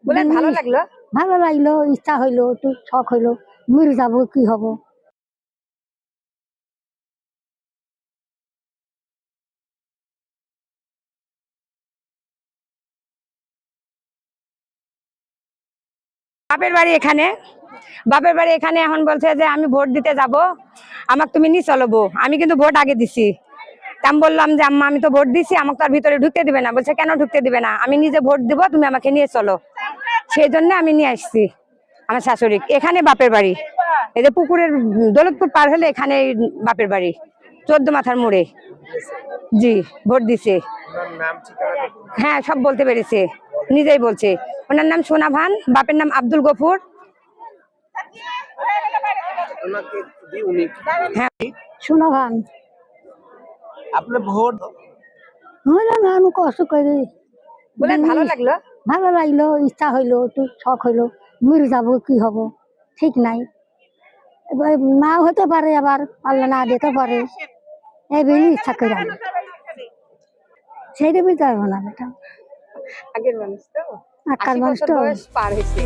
বলে ভালো লাগলো? ভালো লাগলো, ইচ্ছা হইলো, একটু শখ হইলো, মরে যাবো কি হব। বাপের বাড়ি এখানে, বাপের বাড়ি এখানে। এখন বলছে যে আমি ভোট দিতে যাব, আমাকে তুমি নিয়ে চলবো। আমি কিন্তু ভোট আগে দিছি। আমি বললাম যে আম্মা আমি তো ভোট দিছি, আমাকে তো আর ভিতরে ঢুকতে দিবে না। বলছে কেন ঢুকতে দিবে না? আমি নিজে ভোট দিব, তুমি আমাকে নিয়ে চলো। সেই জন্য আমি নিয়ে আসছি আমার শাশুড়ি। এখানে বাপের বাড়ি, এই যে পুকুরের দৌলতপুর পার হলে এখানে বাপের বাড়ি, 14 মাথার মোড়ে। জি, ভোট দিছে। হ্যাঁ, সব বলতে পেরেছে, নিজেই বলছে। ওনার নাম সোনা ভান, বাপের নাম আব্দুল গফুর। হ্যাঁ, শোনা ভান আপনার ভোট হইলো না, আমি কষ্ট করি। বলে ভালো লাগলো? ভালো লাগলো, ইচ্ছা হইলো, একটু শখ হইলো, মরে যাবো কি হব, ঠিক নাই। এবার নাও হতে পারে, আবার আল্লাহ না দিতে পারে, এই বেশি ইচ্ছা করে আমি সেইটা বুঝতে পারবো না। বেটা আগের মানুষ তো, আকার 80 মানুষ বছর তো। বয়স পার হয়েছে।